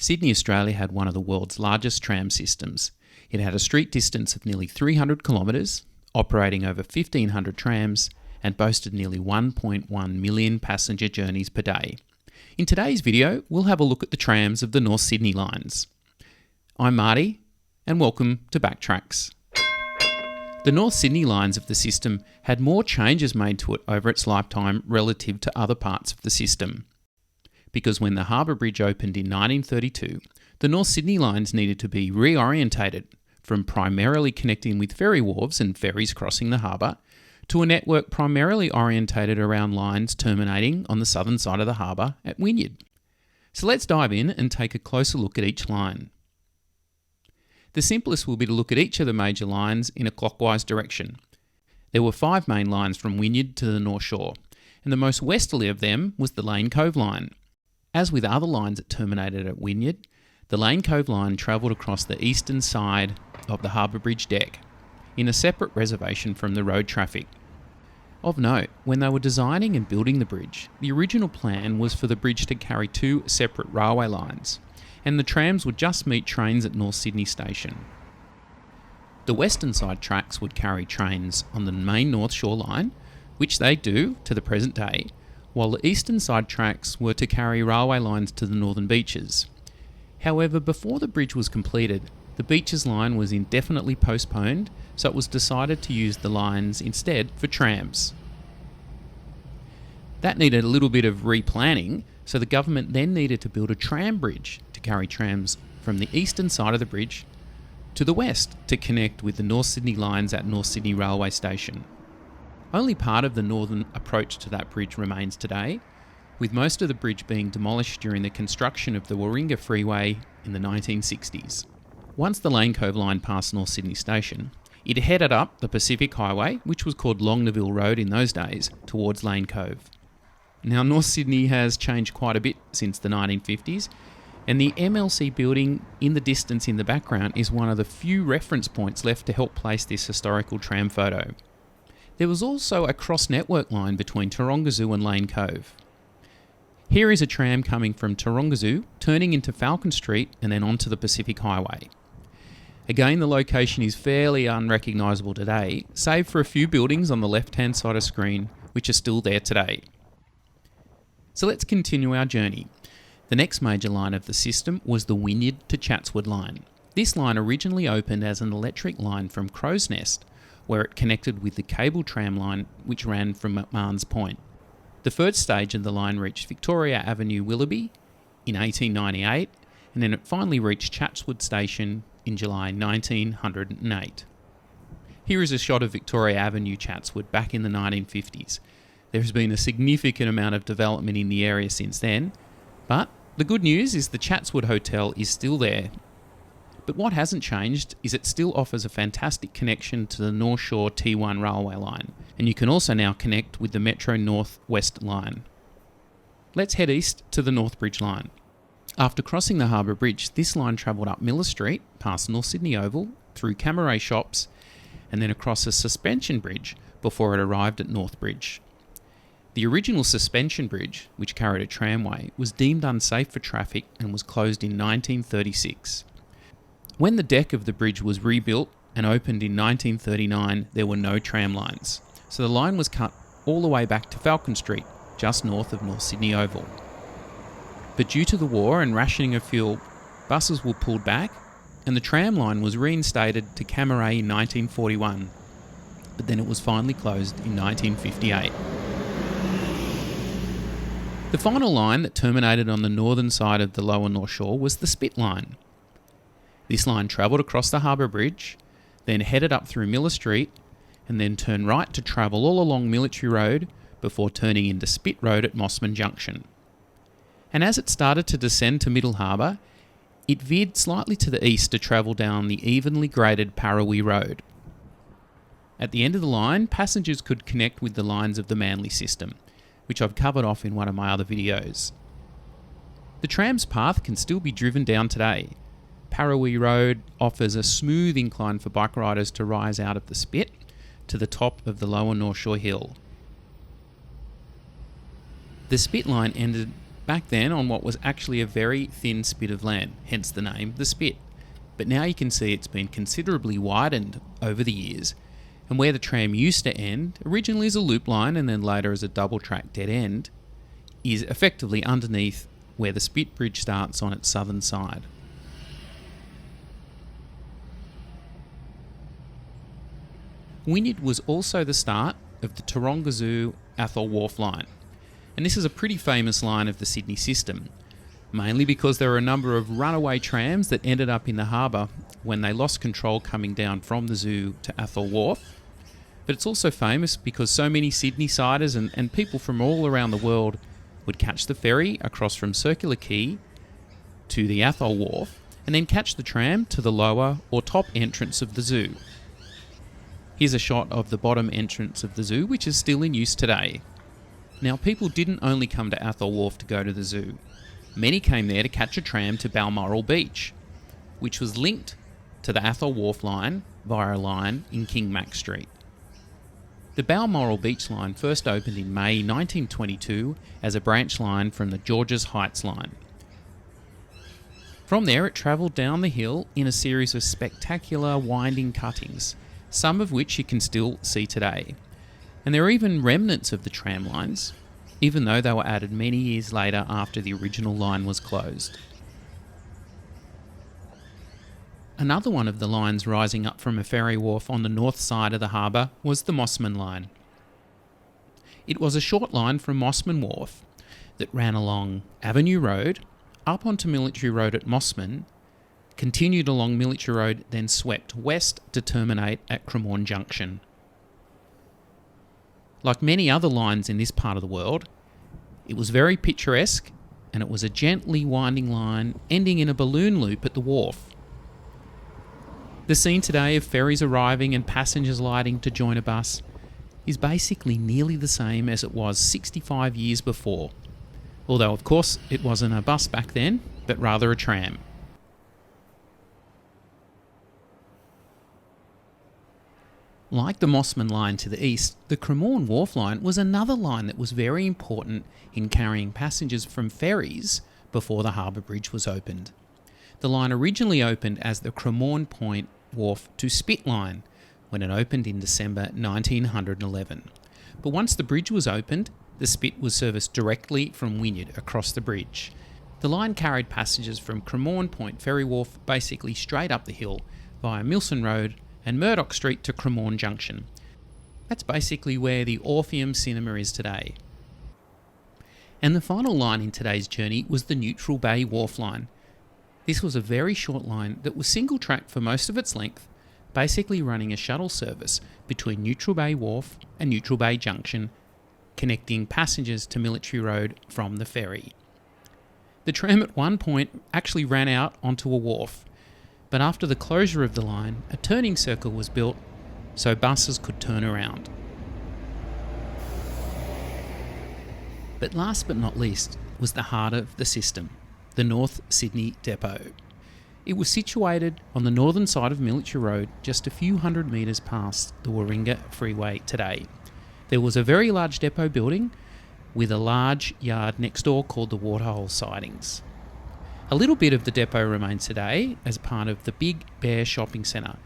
Sydney, Australia had one of the world's largest tram systems. It had a street distance of nearly 300 kilometres, operating over 1,500 trams, and boasted nearly 1.1 million passenger journeys per day. In today's video, we'll have a look at the trams of the North Sydney Lines. I'm Marty, and welcome to BackTracks. The North Sydney Lines of the system had more changes made to it over its lifetime relative to other parts of the system. Because when the Harbour Bridge opened in 1932, the North Sydney Lines needed to be reorientated from primarily connecting with ferry wharves and ferries crossing the harbour to a network primarily orientated around lines terminating on the southern side of the harbour at Wynyard. So let's dive in and take a closer look at each line. The simplest will be to look at each of the major lines in a clockwise direction. There were 5 main lines from Wynyard to the North Shore, and the most westerly of them was the Cove line. As with other lines that terminated at Wynyard, the Cove line travelled across the eastern side of the Harbour Bridge deck, in a separate reservation from the road traffic. Of note, when they were designing and building the bridge, the original plan was for the bridge to carry 2 separate railway lines, and the trams would just meet trains at North Sydney Station. The western side tracks would carry trains on the main North Shore line, which they do to the present day, while the eastern side tracks were to carry railway lines to the northern beaches. However, before the bridge was completed, the beaches line was indefinitely postponed, so it was decided to use the lines instead for trams. That needed a little bit of replanning, so the government then needed to build a tram bridge to carry trams from the eastern side of the bridge to the west to connect with the North Sydney Lines at North Sydney Railway Station. Only part of the northern approach to that bridge remains today, with most of the bridge being demolished during the construction of the Warringah Freeway in the 1960s. Once the Cove line passed North Sydney Station, it headed up the Pacific Highway, which was called Longneville Road in those days, towards Cove. Now, North Sydney has changed quite a bit since the 1950s, and the MLC building in the distance in the background is one of the few reference points left to help place this historical tram photo. There was also a cross-network line between Tarongazoo and Cove. Here is a tram coming from Tarongazoo, turning into Falcon Street and then onto the Pacific Highway. Again, the location is fairly unrecognisable today, save for a few buildings on the left-hand side of screen, which are still there today. So let's continue our journey. The next major line of the system was the Wynyard to Chatswood Line. This line originally opened as an electric line from Crow's Nest, where it connected with the cable tram line which ran from McMahon's Point. The first stage of the line reached Victoria Avenue, Willoughby in 1898, and then it finally reached Chatswood Station in July 1908. Here is a shot of Victoria Avenue, Chatswood, back in the 1950s. There has been a significant amount of development in the area since then, but the good news is the Chatswood Hotel is still there. But what hasn't changed is it still offers a fantastic connection to the North Shore T1 railway line, and you can also now connect with the Metro North West line. Let's head east to the North Bridge line. After crossing the Harbour Bridge, this line travelled up Miller Street, past North Sydney Oval, through Camaret Shops, and then across a suspension bridge before it arrived at North Bridge. The original suspension bridge, which carried a tramway, was deemed unsafe for traffic and was closed in 1936. When the deck of the bridge was rebuilt and opened in 1939, there were no tram lines, so the line was cut all the way back to Falcon Street, just north of North Sydney Oval. But due to the war and rationing of fuel, buses were pulled back, and the tram line was reinstated to Camaret in 1941, but then it was finally closed in 1958. The final line that terminated on the northern side of the lower North Shore was the Spit Line. This line travelled across the Harbour Bridge, then headed up through Miller Street, and then turned right to travel all along Military Road before turning into Spit Road at Mossman Junction. And as it started to descend to Middle Harbour, it veered slightly to the east to travel down the evenly graded Parrawee Road. At the end of the line, passengers could connect with the lines of the Manly system, which I've covered off in one of my other videos. The tram's path can still be driven down today. Parrawee Road offers a smooth incline for bike riders to rise out of the Spit to the top of the lower North Shore Hill. The Spit line ended back then on what was actually a very thin spit of land, hence the name, the Spit. But now you can see it's been considerably widened over the years, and where the tram used to end, originally as a loop line and then later as a double track dead end, is effectively underneath where the Spit Bridge starts on its southern side. Wynyard was also the start of the Taronga Zoo Athol Wharf line, and this is a pretty famous line of the Sydney system, mainly because there were a number of runaway trams that ended up in the harbour when they lost control coming down from the zoo to Athol Wharf. But it's also famous because so many Sydney-siders and people from all around the world would catch the ferry across from Circular Quay to the Athol Wharf and then catch the tram to the lower or top entrance of the zoo. Here's a shot of the bottom entrance of the zoo, which is still in use today. Now, people didn't only come to Athol Wharf to go to the zoo. Many came there to catch a tram to Balmoral Beach, which was linked to the Athol Wharf line via a line in King Mac Street. The Balmoral Beach line first opened in May 1922 as a branch line from the Georges Heights line. From there, it travelled down the hill in a series of spectacular winding cuttings, some of which you can still see today. And there are even remnants of the tram lines, even though they were added many years later after the original line was closed. Another one of the lines rising up from a ferry wharf on the north side of the harbour was the Mossman Line. It was a short line from Mosman Wharf that ran along Avenue Road, up onto Military Road at Mosman, continued along Military Road, then swept west to terminate at Cremorne Junction. Like many other lines in this part of the world, it was very picturesque, and it was a gently winding line ending in a balloon loop at the wharf. The scene today of ferries arriving and passengers alighting to join a bus is basically nearly the same as it was 65 years before, although of course it wasn't a bus back then, but rather a tram. Like the Mossman Line to the east, the Cremorne Wharf Line was another line that was very important in carrying passengers from ferries before the Harbour Bridge was opened. The line originally opened as the Cremorne Point Wharf to Spit Line when it opened in December 1911. But once the bridge was opened, the Spit was serviced directly from Wynyard across the bridge. The line carried passengers from Cremorne Point Ferry Wharf basically straight up the hill via Milson Road and Murdoch Street to Cremorne Junction. That's basically where the Orpheum Cinema is today. And the final line in today's journey was the Neutral Bay Wharf Line. This was a very short line that was single track for most of its length, basically running a shuttle service between Neutral Bay Wharf and Neutral Bay Junction, connecting passengers to Military Road from the ferry. The tram at one point actually ran out onto a wharf, but after the closure of the line, a turning circle was built so buses could turn around. But last but not least was the heart of the system, the North Sydney Depot. It was situated on the northern side of Military Road, just a few hundred metres past the Warringah Freeway today. There was a very large depot building with a large yard next door called the Waterhole Sidings. A little bit of the depot remains today as part of the Big Bear Shopping Centre.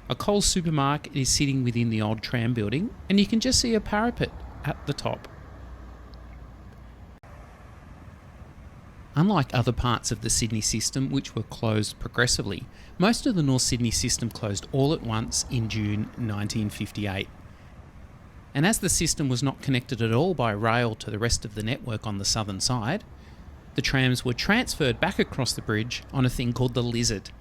A Coles supermarket is sitting within the old tram building, and you can just see a parapet at the top. Unlike other parts of the Sydney system, which were closed progressively, most of the North Sydney system closed all at once in June 1958. And as the system was not connected at all by rail to the rest of the network on the southern side, the trams were transferred back across the bridge on a thing called the Lizard,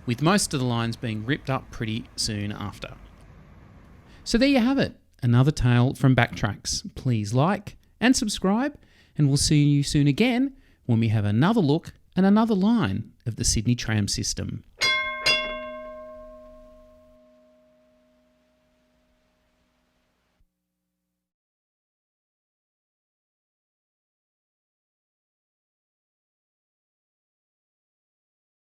with most of the lines being ripped up pretty soon after. So there you have it, another tale from BackTracks. Please like and subscribe, and we'll see you soon again when we have another look at another line of the Sydney tram system.